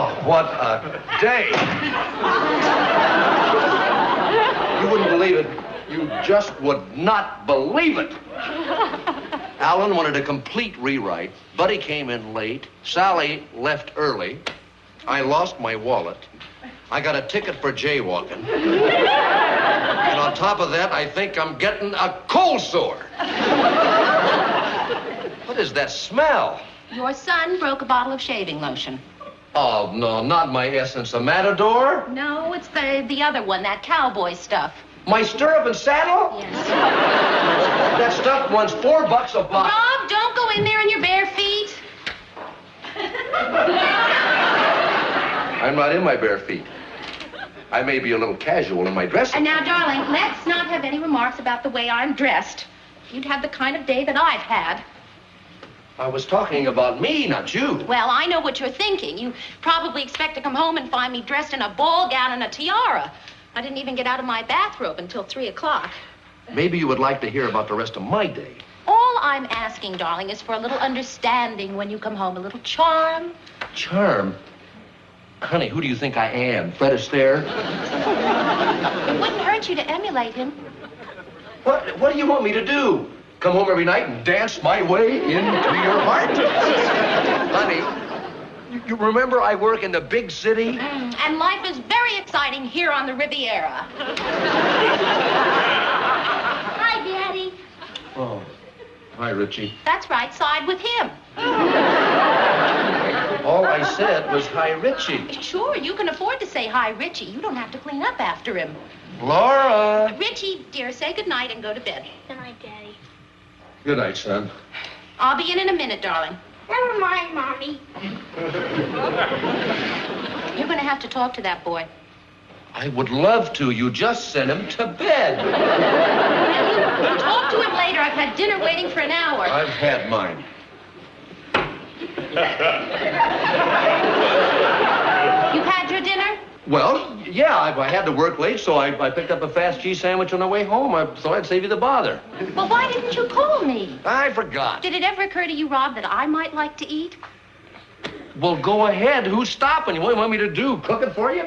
Oh, what a day. You wouldn't believe it. You just would not believe it. Alan wanted a complete rewrite. Buddy came in late. Sally left early. I lost my wallet. I got a ticket for jaywalking. And on top of that, I think I'm getting a cold sore. What is that smell? Your son broke a bottle of shaving lotion. Oh, no, not my Essence, a Matador? No, it's the other one, that cowboy stuff. My stirrup and saddle? Yes. That stuff runs $4 a bottle. Rob, don't go in there in your bare feet. I'm not in my bare feet. I may be a little casual in my dressing. And now, darling, let's not have any remarks about the way I'm dressed. You'd have the kind of day that I've had. I was talking about me, not you. Well, I know what you're thinking. You probably expect to come home and find me dressed in a ball gown and a tiara. I didn't even get out of my bathrobe until 3 o'clock. Maybe you would like to hear about the rest of my day. All I'm asking, darling, is for a little understanding when you come home, a little charm. Charm? Honey, who do you think I am? Fred Astaire? It wouldn't hurt you to emulate him. What do you want me to do? Come home every night and dance my way into your heart? Honey, you remember I work in the big city? And life is very exciting here on the Riviera. Hi, Daddy. Oh, hi, Richie. That's right, side with him. All I said was hi, Richie. Sure, you can afford to say hi, Richie. You don't have to clean up after him. Laura! Richie, dear, say goodnight and go to bed. Good night, Daddy. Good night, son. I'll be in a minute, darling. Never mind, Mommy. You're going to have to talk to that boy. I would love to. You just sent him to bed. We'll talk to him later. I've had dinner waiting for an hour. I've had mine. You've had your dinner? Well, yeah, I had to work late, so I picked up a fast cheese sandwich on the way home. So I'd save you the bother. Well, why didn't you call me? I forgot. Did it ever occur to you, Rob, that I might like to eat? Well, go ahead. Who's stopping you? What do you want me to do? Cook it for you?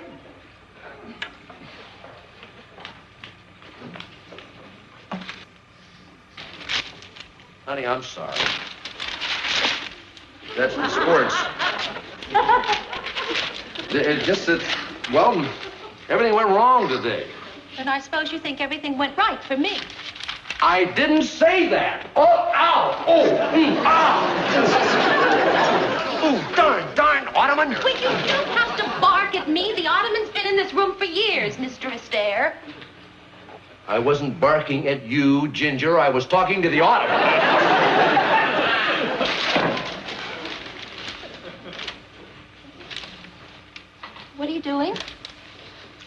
Honey, I'm sorry. That's the sports. It's just that, well, everything went wrong today. Then I suppose you think everything went right for me. I didn't say that. Oh, ow. Oh, ow. Oh, darn, Ottoman. Well, you don't have to bark at me. The Ottoman's been in this room for years, Mr. Astaire. I wasn't barking at you, Ginger. I was talking to the Ottoman. What are you doing?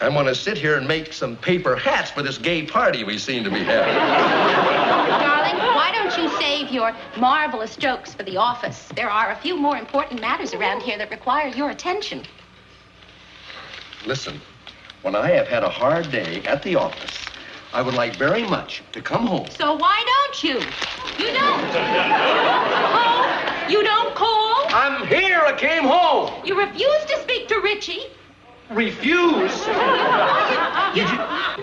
I'm going to sit here and make some paper hats for this gay party we seem to be having. Darling, why don't you save your marvelous jokes for the office? There are a few more important matters around here that require your attention. Listen, when I have had a hard day at the office, I would like very much to come home. So why don't you? You don't. Oh, you don't call? I'm here. I came home. You refuse to speak to Richie. Refuse?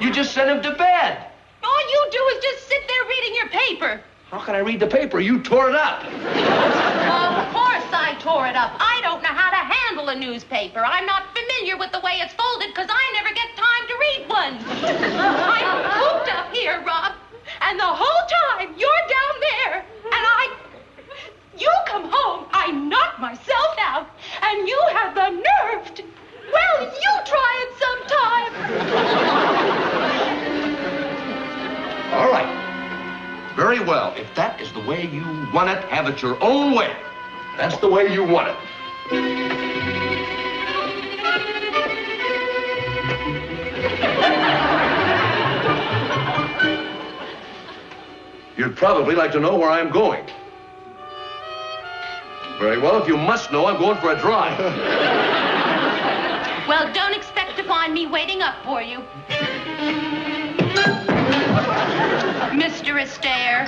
You just sent him to bed. All you do is just sit there reading your paper. How can I read the paper? You tore it up. Of course I tore it up. I don't know how to handle a newspaper. I'm not familiar with the way it's folded because I never get time to read one. I'm cooped up here, Rob, and the whole time you're down there, and you come home, I knock myself out, and you have the nerve to... Well, you try it sometime. All right. Very well. If that is the way you want it, have it your own way. That's the way you want it. You'd probably like to know where I'm going. Very well. If you must know, I'm going for a drive. Well, don't expect to find me waiting up for you. Mr. Astaire.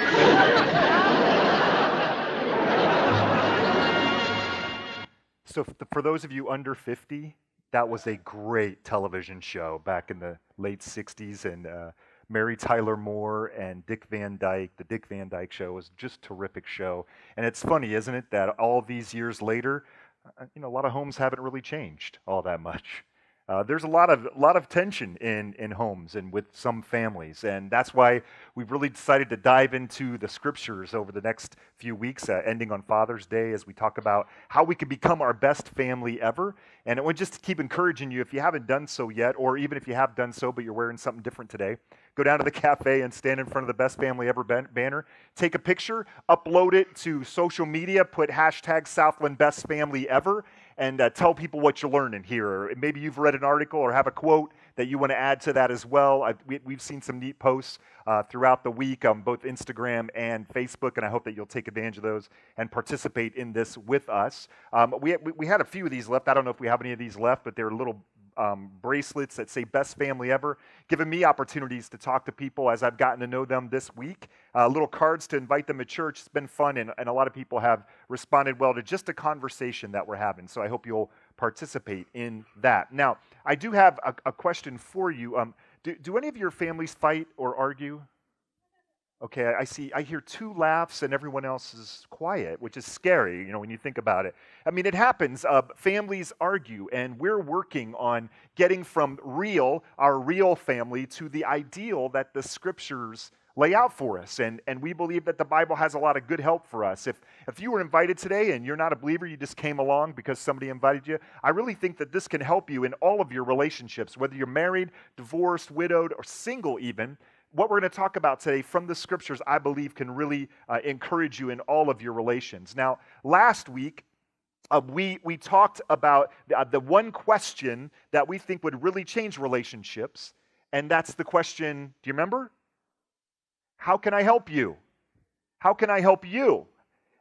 So for those of you under 50, that was a great television show back in the late 60s, and Mary Tyler Moore and Dick Van Dyke. The Dick Van Dyke Show was just a terrific show. And it's funny, isn't it, that all these years later, a lot of homes haven't really changed all that much. There's a lot of tension in homes and with some families, and that's why we've really decided to dive into the scriptures over the next few weeks, ending on Father's Day, as we talk about how we can become our best family ever. And I want just to keep encouraging you, if you haven't done so yet, or even if you have done so but you're wearing something different today, go down to the cafe and stand in front of the Best Family Ever banner, take a picture, upload it to social media, put hashtag Southland Best Family Ever, and tell people what you're learning here. Or maybe you've read an article or have a quote that you want to add to that as well. We've seen some neat posts throughout the week on both Instagram and Facebook, and I hope that you'll take advantage of those and participate in this with us. We had a few of these left. I don't know if we have any of these left, but they're little bracelets that say Best Family Ever, giving me opportunities to talk to people as I've gotten to know them this week. Little cards to invite them to church. It's been fun, and a lot of people have responded well to just a conversation that we're having. So I hope you'll participate in that. Now, I do have a question for you. Do any of your families fight or argue? Okay, I hear 2 laughs and everyone else is quiet, which is scary, when you think about it. I mean, it happens. Families argue, and we're working on getting from our real family, to the ideal that the scriptures lay out for us. And we believe that the Bible has a lot of good help for us. If you were invited today and you're not a believer, you just came along because somebody invited you, I really think that this can help you in all of your relationships, whether you're married, divorced, widowed, or single even. What we're going to talk about today from the scriptures, I believe, can really encourage you in all of your relations. Now, last week, we talked about the one question that we think would really change relationships, and that's the question, do you remember? How can I help you? How can I help you?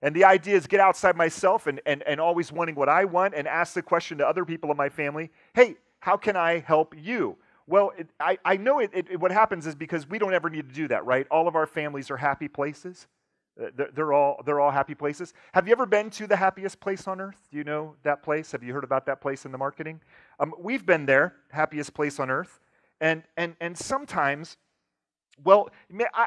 And the idea is get outside myself and always wanting what I want, and ask the question to other people in my family, hey, how can I help you? Well, I know what happens is because we don't ever need to do that, right? All of our families are happy places. They're all happy places. Have you ever been to the happiest place on earth? Do you know that place? Have you heard about that place in the marketing? We've been there, happiest place on earth. And sometimes, well,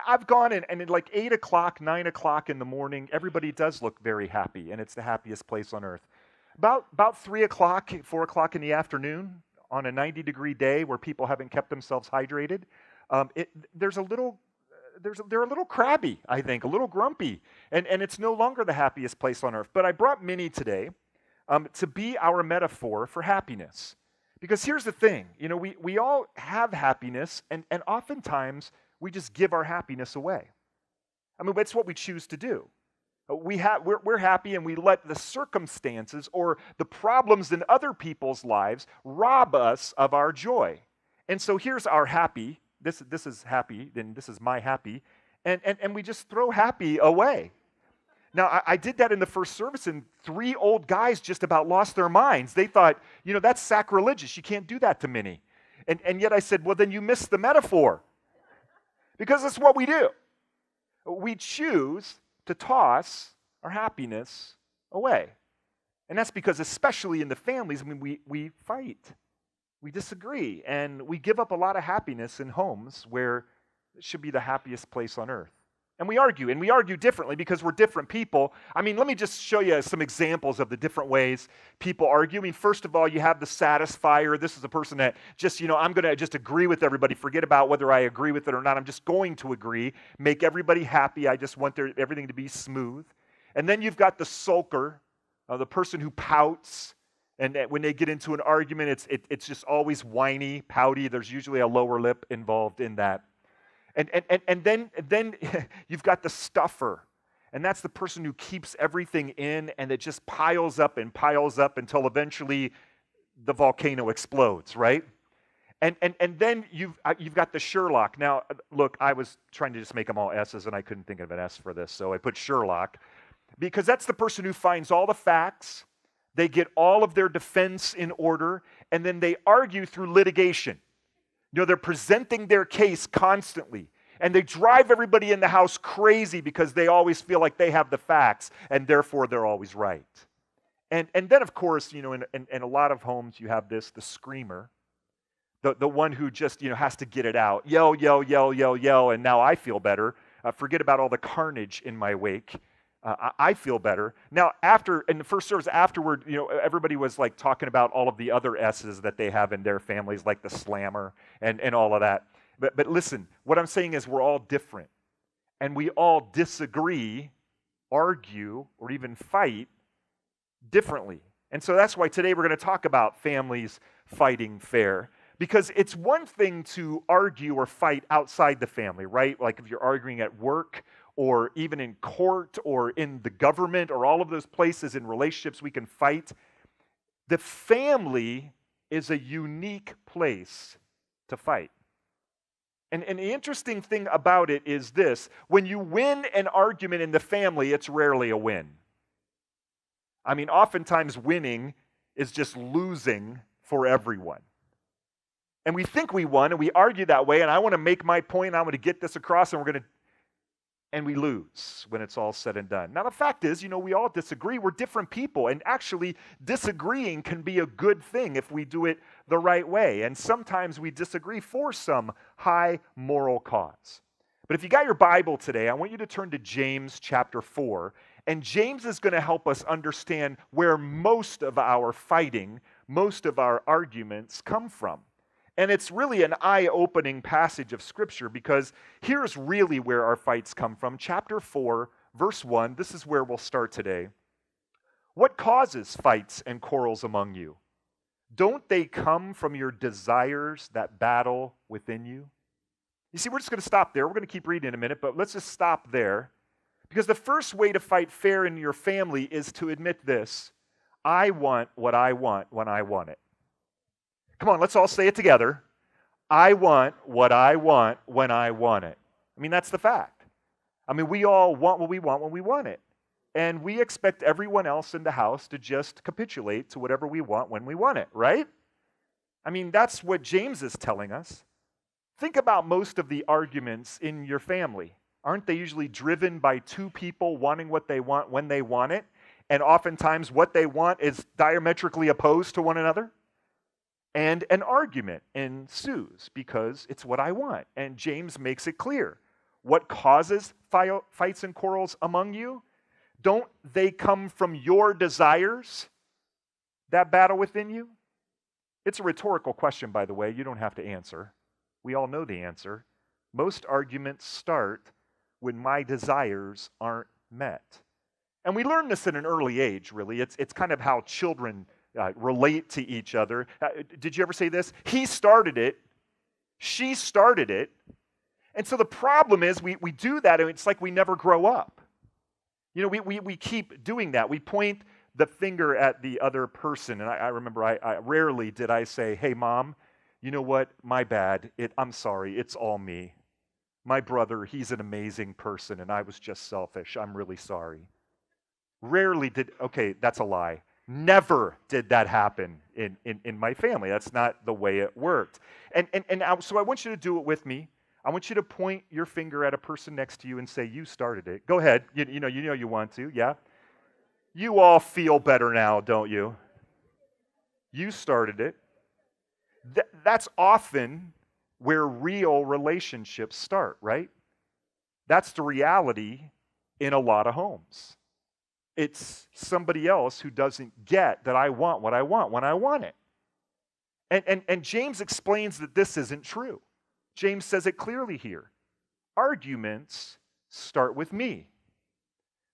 I've gone and at like 8 o'clock, 9 o'clock in the morning, everybody does look very happy, and it's the happiest place on earth. About 3 o'clock, 4 o'clock in the afternoon, on a 90-degree day where people haven't kept themselves hydrated, they're a little crabby, I think, a little grumpy, and it's no longer the happiest place on earth. But I brought Minnie today to be our metaphor for happiness. Because here's the thing, we all have happiness, and oftentimes we just give our happiness away. I mean, that's what we choose to do. We're happy, and we let the circumstances or the problems in other people's lives rob us of our joy. And so here's our happy. This is happy, then this is my happy. And we just throw happy away. Now, I did that in the first service, and 3 old guys just about lost their minds. They thought, that's sacrilegious. You can't do that to Minnie. And yet I said, well, then you missed the metaphor. Because that's what we do. We choose to toss our happiness away. And that's because, especially in the families, I mean, we fight, we disagree, and we give up a lot of happiness in homes where it should be the happiest place on earth. And we argue differently because we're different people. I mean, let me just show you some examples of the different ways people argue. I mean, first of all, you have the satisfier. This is a person that just, I'm going to just agree with everybody, forget about whether I agree with it or not. I'm just going to agree, make everybody happy. I just want everything to be smooth. And then you've got the sulker, the person who pouts. And when they get into an argument, it's just always whiny, pouty. There's usually a lower lip involved in that. And then you've got the stuffer, and that's the person who keeps everything in, and it just piles up until eventually the volcano explodes, right? And then you've got the Sherlock. Now, look, I was trying to just make them all S's, and I couldn't think of an S for this, so I put Sherlock, because that's the person who finds all the facts, they get all of their defense in order, and then they argue through litigation. They're presenting their case constantly, and they drive everybody in the house crazy because they always feel like they have the facts, and therefore they're always right. And then, of course, in a lot of homes, you have the screamer, the one who just, has to get it out. Yell, yell, yell, yell, yell, and now I feel better. Forget about all the carnage in my wake. I feel better. Now, in the first service afterward, everybody was like talking about all of the other S's that they have in their families, like the slammer and all of that. But listen, what I'm saying is we're all different. And we all disagree, argue, or even fight differently. And so that's why today we're going to talk about families fighting fair. Because it's one thing to argue or fight outside the family, right? Like if you're arguing at work or even in court or in the government or all of those places in relationships we can fight. The family is a unique place to fight. And the interesting thing about it is this: when you win an argument in the family, it's rarely a win. I mean, oftentimes winning is just losing for everyone. And we think we won, and we argue that way, and I want to make my point, I want to get this across, and we lose when it's all said and done. Now, the fact is, we all disagree. We're different people, and actually disagreeing can be a good thing if we do it the right way. And sometimes we disagree for some high moral cause. But if you got your Bible today, I want you to turn to James chapter 4, and James is going to help us understand where most of our fighting, most of our arguments come from. And it's really an eye-opening passage of Scripture, because here's really where our fights come from. Chapter 4, verse 1, this is where we'll start today. What causes fights and quarrels among you? Don't they come from your desires that battle within you? You see, we're just going to stop there. We're going to keep reading in a minute, but let's just stop there. Because the first way to fight fair in your family is to admit this: I want what I want when I want it. Come on, let's all say it together. I want what I want when I want it. I mean, that's the fact. I mean, we all want what we want when we want it. And we expect everyone else in the house to just capitulate to whatever we want when we want it, right? I mean, that's what James is telling us. Think about most of the arguments in your family. Aren't they usually driven by two people wanting what they want when they want it? And oftentimes what they want is diametrically opposed to one another? And an argument ensues because it's what I want. And James makes it clear. What causes fights and quarrels among you? Don't they come from your desires that battle within you? It's a rhetorical question, by the way. You don't have to answer. We all know the answer. Most arguments start when my desires aren't met. And we learn this at an early age, really. It's kind of how children relate to each other. Did you ever say this? He started it. She started it. And so the problem is we do that, and it's like we never grow up. We keep doing that. We point the finger at the other person. And I remember I rarely did I say, hey, Mom, you know what? My bad. I'm sorry. It's all me. My brother, he's an amazing person, and I was just selfish. I'm really sorry. Rarely did, okay, that's a lie. Never did that happen in my family. That's not the way it worked. So I want you to do it with me. I want you to point your finger at a person next to you and say, you started it. Go ahead. You know you want to, yeah? You all feel better now, don't you? You started it. That's often where real relationships start, right? That's the reality in a lot of homes. It's somebody else who doesn't get that I want what I want when I want it. And James explains that this isn't true. James says it clearly here. Arguments start with me.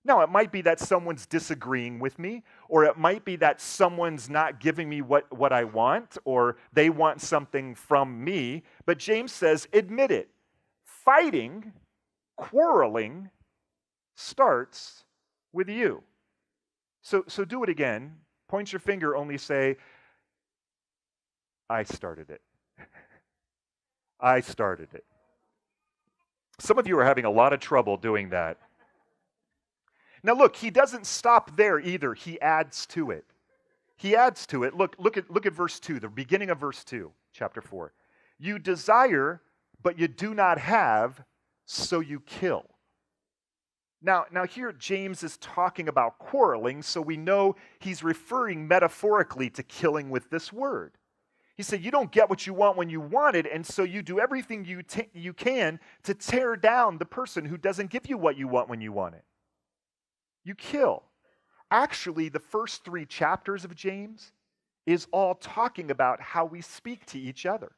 Now, it might be that someone's disagreeing with me, or it might be that someone's not giving me what I want, or they want something from me. But James says, admit it. Fighting, quarreling, starts with you. So do it again. Point your finger, only say, I started it. I started it. Some of you are having a lot of trouble doing that. Now look, he doesn't stop there either. He adds to it. He adds to it. Look at verse 2, the beginning of verse 2, chapter 4. You desire, but you do not have, so you kill. Now here James is talking about quarreling, so we know he's referring metaphorically to killing with this word. He said, you don't get what you want when you want it, and so you do everything you can to tear down the person who doesn't give you what you want when you want it. You kill. Actually, the first 3 chapters of James is all talking about how we speak to each other.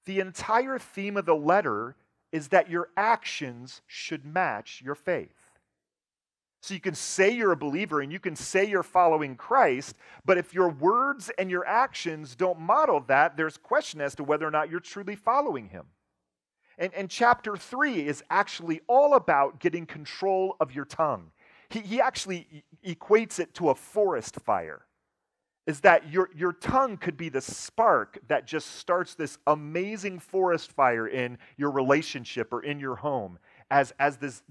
The entire theme of the letter is that your actions should match your faith. So you can say you're a believer and you can say you're following Christ, but if your words and your actions don't model that, there's question as to whether or not you're truly following him. And chapter 3 is actually all about getting control of your tongue. He actually equates it to a forest fire. Is that your tongue could be the spark that just starts this amazing forest fire in your relationship or in your home as this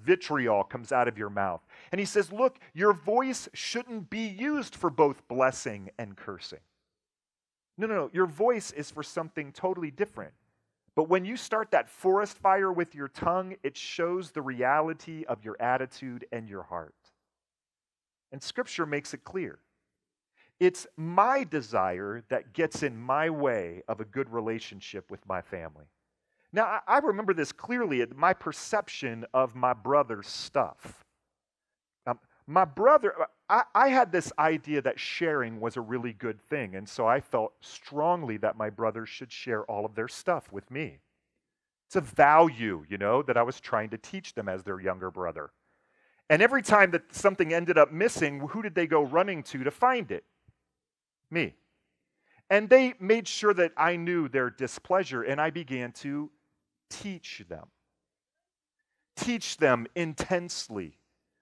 vitriol comes out of your mouth. And he says, look, your voice shouldn't be used for both blessing and cursing. No. Your voice is for something totally different. But when you start that forest fire with your tongue, it shows the reality of your attitude and your heart. And Scripture makes it clear. It's my desire that gets in my way of a good relationship with my family. Now, I remember this clearly at my perception of my brother's stuff. My brother, I had this idea that sharing was a really good thing, and so I felt strongly that my brothers should share all of their stuff with me. It's a value, that I was trying to teach them as their younger brother. And every time that something ended up missing, who did they go running to find it? Me. And they made sure that I knew their displeasure, and I began to teach them. Teach them intensely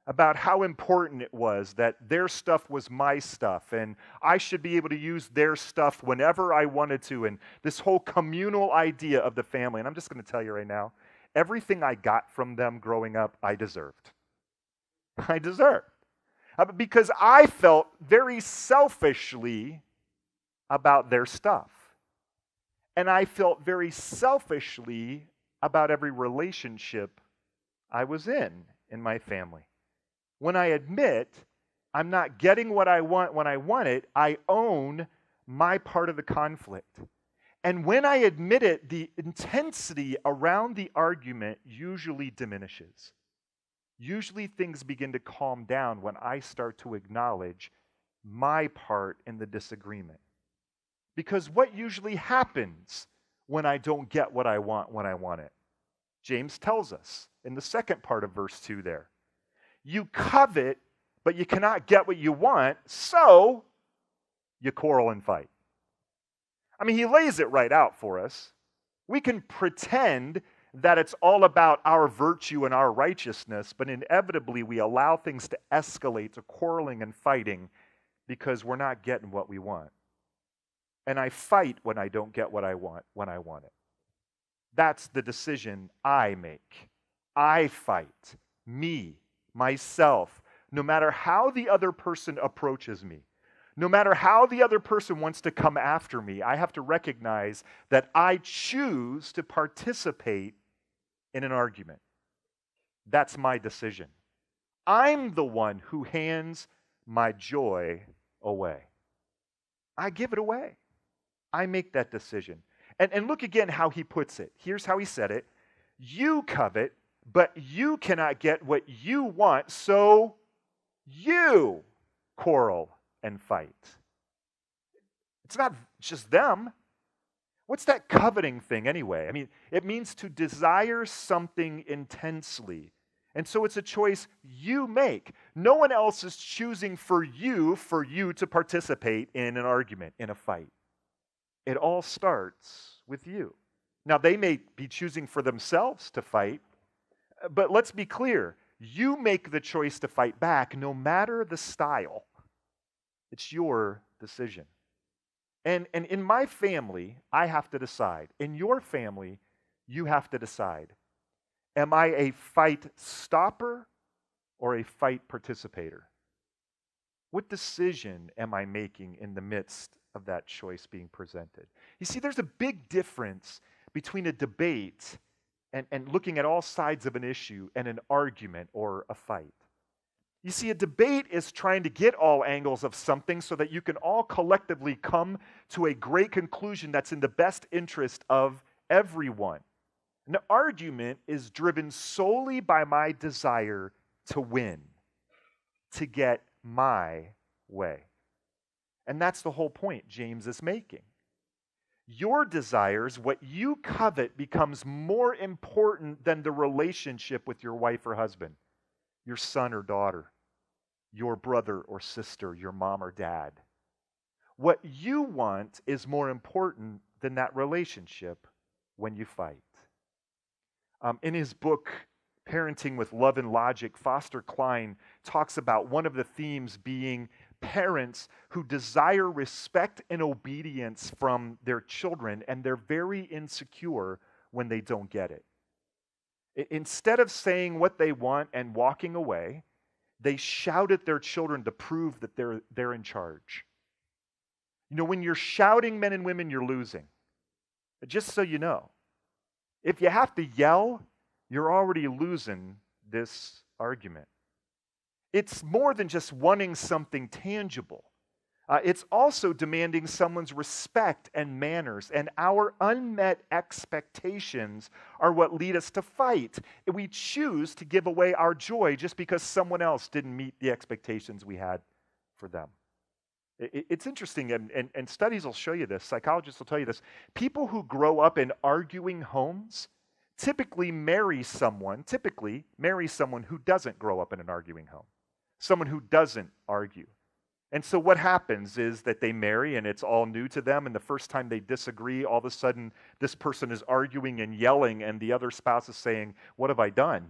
about how important it was that their stuff was my stuff, and I should be able to use their stuff whenever I wanted to, and this whole communal idea of the family. And I'm just going to tell you right now, everything I got from them growing up, I deserved. I deserved. Because I felt very selfishly about their stuff. And I felt very selfishly about every relationship I was in my family. When I admit I'm not getting what I want when I want it, I own my part of the conflict. And when I admit it, the intensity around the argument usually diminishes. Usually things begin to calm down when I start to acknowledge my part in the disagreement. Because what usually happens when I don't get what I want when I want it? James tells us in the second part of verse 2 there. You covet, but you cannot get what you want, so you quarrel and fight. I mean, he lays it right out for us. We can pretend that it's all about our virtue and our righteousness, but inevitably we allow things to escalate to quarreling and fighting because we're not getting what we want. And I fight when I don't get what I want when I want it. That's the decision I make. I fight. Me. Myself. No matter how the other person approaches me. No matter how the other person wants to come after me, I have to recognize that I choose to participate in an argument. That's my decision. I'm the one who hands my joy away. I give it away. I make that decision. And look again how he puts it. Here's how he said it. You covet, but you cannot get what you want, so you quarrel and fight. It's not just them. What's that coveting thing anyway? I mean, it means to desire something intensely. And so it's a choice you make. No one else is choosing for you to participate in an argument, in a fight. It all starts with you. Now, they may be choosing for themselves to fight, but let's be clear. You make the choice to fight back no matter the style. It's your decision. And in my family, I have to decide. In your family, you have to decide. Am I a fight stopper or a fight participator? What decision am I making in the midst of that choice being presented? You see, there's a big difference between a debate and looking at all sides of an issue and an argument or a fight. You see, a debate is trying to get all angles of something so that you can all collectively come to a great conclusion that's in the best interest of everyone. An argument is driven solely by my desire to win, to get my way. And that's the whole point James is making. Your desires, what you covet, becomes more important than the relationship with your wife or husband, your son or daughter, your brother or sister, your mom or dad. What you want is more important than that relationship when you fight. In his book, Parenting with Love and Logic, Foster Cline talks about one of the themes being parents who desire respect and obedience from their children, and they're very insecure when they don't get it. Instead of saying what they want and walking away, they shout at their children to prove that they're in charge. You know, when you're shouting, men and women, you're losing. Just so you know. If you have to yell, you're already losing this argument. It's more than just wanting something tangible. It's also demanding someone's respect and manners, and our unmet expectations are what lead us to fight. We choose to give away our joy just because someone else didn't meet the expectations we had for them. It's interesting, and studies will show you this, psychologists will tell you this. People who grow up in arguing homes typically marry someone who doesn't grow up in an arguing home, someone who doesn't argue. And so what happens is that they marry and it's all new to them, and the first time they disagree, all of a sudden this person is arguing and yelling, and the other spouse is saying, "What have I done?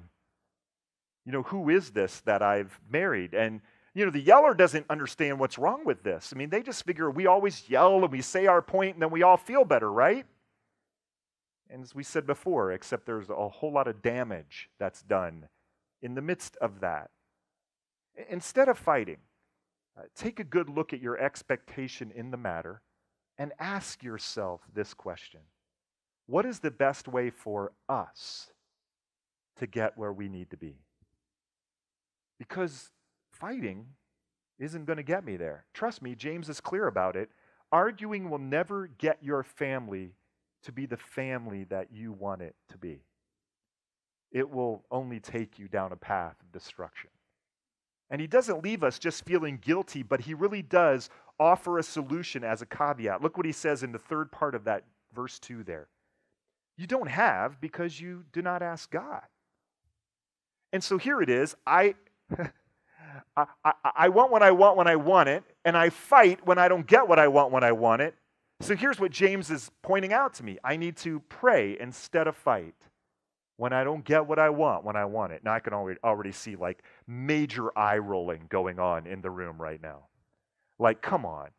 You know, who is this that I've married?" And you know, the yeller doesn't understand what's wrong with this. I mean, they just figure we always yell and we say our point and then we all feel better, right? And as we said before, except there's a whole lot of damage that's done in the midst of that. Instead of fighting, take a good look at your expectation in the matter and ask yourself this question. What is the best way for us to get where we need to be? Because fighting isn't going to get me there. Trust me, James is clear about it. Arguing will never get your family to be the family that you want it to be. It will only take you down a path of destruction. And he doesn't leave us just feeling guilty, but he really does offer a solution as a caveat. Look what he says in the third part of that verse 2 there. You don't have because you do not ask God. And so here it is. I want what I want when I want it, and I fight when I don't get what I want when I want it. So here's what James is pointing out to me. I need to pray instead of fight when I don't get what I want when I want it. Now I can already see like major eye rolling going on in the room right now. Like, come on,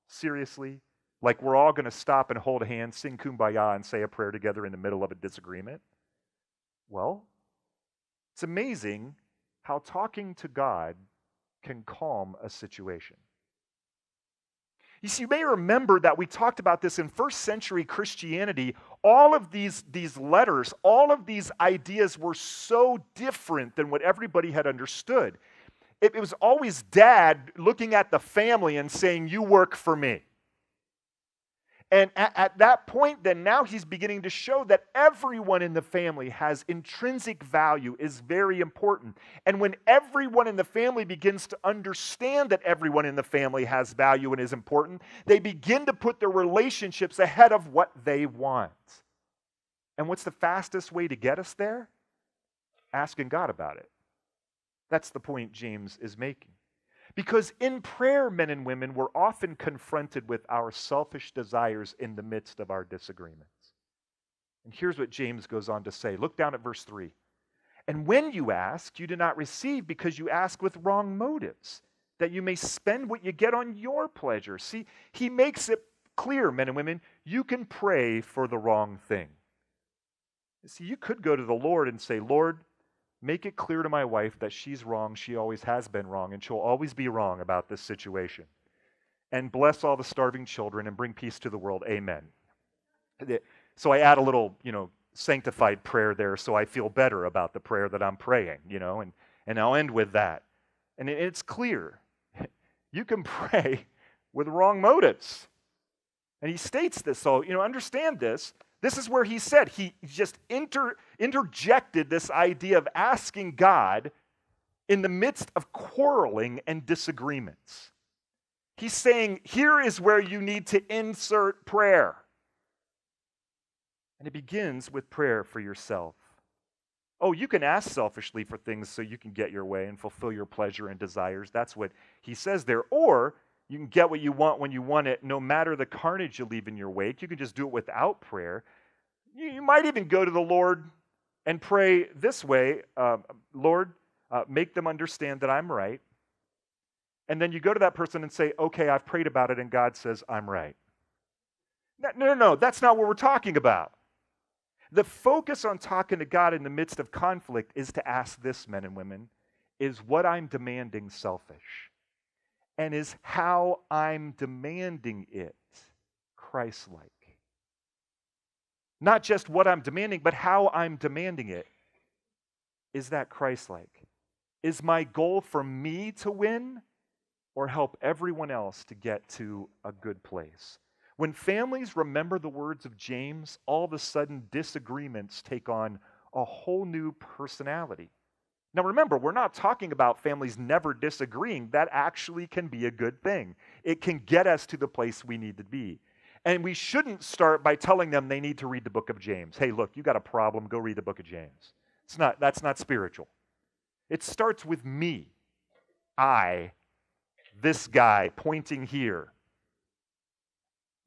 seriously? Like we're all going to stop and hold hands, sing Kumbaya, and say a prayer together in the middle of a disagreement? Well, it's amazing how talking to God can calm a situation. You see, you may remember that we talked about this in first century Christianity. All of these letters, all of these ideas were so different than what everybody had understood. It was always dad looking at the family and saying, "You work for me." And at that point, then now he's beginning to show that everyone in the family has intrinsic value, is very important. And when everyone in the family begins to understand that everyone in the family has value and is important, they begin to put their relationships ahead of what they want. And what's the fastest way to get us there? Asking God about it. That's the point James is making. Because in prayer, men and women, we're often confronted with our selfish desires in the midst of our disagreements. And here's what James goes on to say. Look down at verse 3. And when you ask, you do not receive because you ask with wrong motives, that you may spend what you get on your pleasure. See, he makes it clear, men and women, you can pray for the wrong thing. See, you could go to the Lord and say, "Lord, make it clear to my wife that she's wrong, she always has been wrong, and she'll always be wrong about this situation. And bless all the starving children and bring peace to the world. Amen." So I add a little, sanctified prayer there so I feel better about the prayer that I'm praying, and I'll end with that. And it's clear. You can pray with wrong motives. And he states this, so, understand this. This is where he said, he just interjected this idea of asking God in the midst of quarreling and disagreements. He's saying, here is where you need to insert prayer. And it begins with prayer for yourself. Oh, you can ask selfishly for things so you can get your way and fulfill your pleasure and desires. That's what he says there. Or you can get what you want when you want it, no matter the carnage you leave in your wake. You can just do it without prayer. You might even go to the Lord and pray this way, Lord, make them understand that I'm right. And then you go to that person and say, okay, I've prayed about it, and God says, I'm right. No, that's not what we're talking about. The focus on talking to God in the midst of conflict is to ask this, men and women, is what I'm demanding selfish? And is how I'm demanding it Christ-like? Not just what I'm demanding, but how I'm demanding it. Is that Christ-like? Is my goal for me to win or help everyone else to get to a good place? When families remember the words of James, all of a sudden disagreements take on a whole new personality. Now remember, we're not talking about families never disagreeing. That actually can be a good thing. It can get us to the place we need to be. And we shouldn't start by telling them they need to read the book of James. Hey, look, you got a problem, go read the book of James. That's not spiritual. It starts with me. This guy pointing here.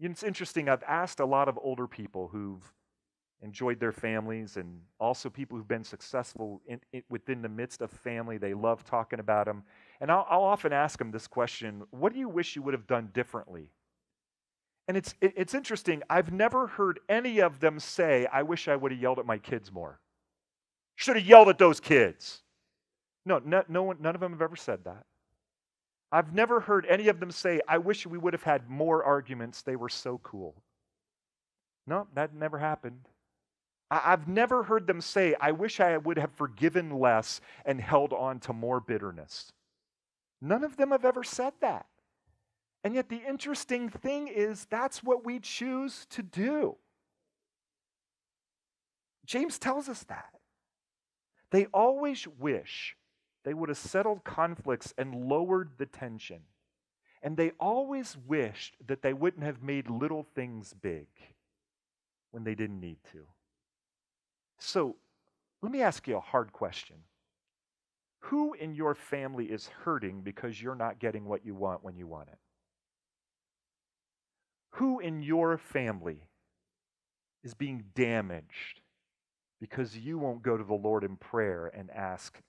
It's interesting, I've asked a lot of older people who've enjoyed their families and also people who've been successful within the midst of family. They love talking about them. And I'll often ask them this question, what do you wish you would have done differently? And it's interesting, I've never heard any of them say, I wish I would have yelled at my kids more. Should have yelled at those kids. No one, none of them have ever said that. I've never heard any of them say, I wish we would have had more arguments. They were so cool. No, that never happened. I've never heard them say, I wish I would have forgiven less and held on to more bitterness. None of them have ever said that. And yet the interesting thing is that's what we choose to do. James tells us that. They always wish they would have settled conflicts and lowered the tension. And they always wished that they wouldn't have made little things big when they didn't need to. So, let me ask you a hard question. Who in your family is hurting because you're not getting what you want when you want it? Who in your family is being damaged because you won't go to the Lord in prayer and ask,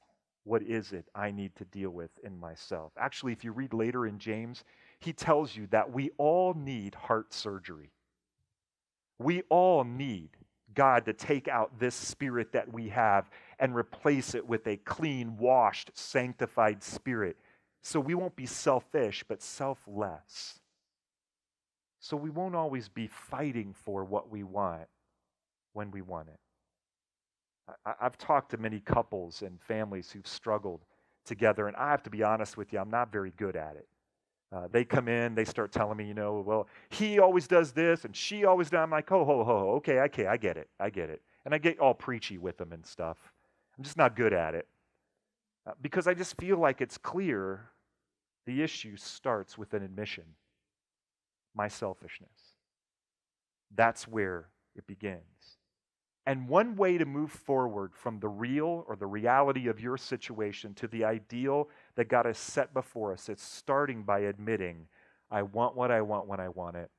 what is it I need to deal with in myself? Actually, if you read later in James, he tells you that we all need heart surgery. We all need God to take out this spirit that we have and replace it with a clean, washed, sanctified spirit. So we won't be selfish, but selfless. So we won't always be fighting for what we want when we want it. I've talked to many couples and families who've struggled together, and I have to be honest with you, I'm not very good at it. They come in, they start telling me, well, he always does this, and she always does. I'm like, okay, I get it. And I get all preachy with them and stuff. I'm just not good at it. Because I just feel like it's clear the issue starts with an admission. My selfishness. That's where it begins. And one way to move forward from the real or the reality of your situation to the ideal that God has set before us, it's starting by admitting, I want what I want when I want it.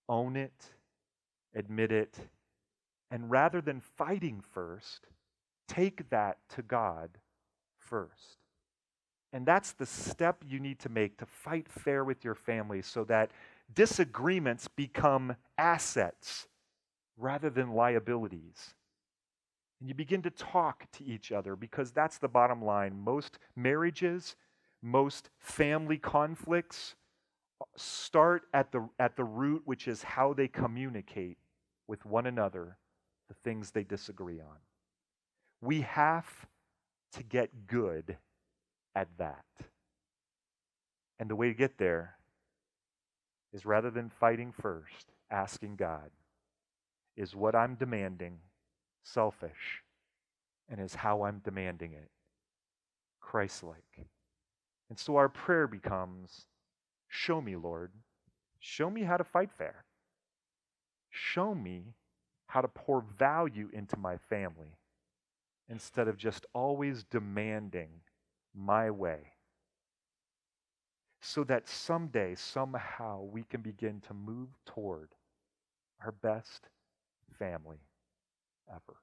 Own it, admit it, and rather than fighting first, take that to God first. And that's the step you need to make to fight fair with your family so that disagreements become assets rather than liabilities. And you begin to talk to each other because that's the bottom line. Most marriages, most family conflicts start at the root, which is how they communicate with one another the things they disagree on. We have to get good at that. And the way to get there is rather than fighting first, asking God, is what I'm demanding selfish? And is how I'm demanding it Christ-like? And so our prayer becomes, show me, Lord. Show me how to fight fair. Show me how to pour value into my family instead of just always demanding my way. So that someday, somehow, we can begin to move toward our best family ever.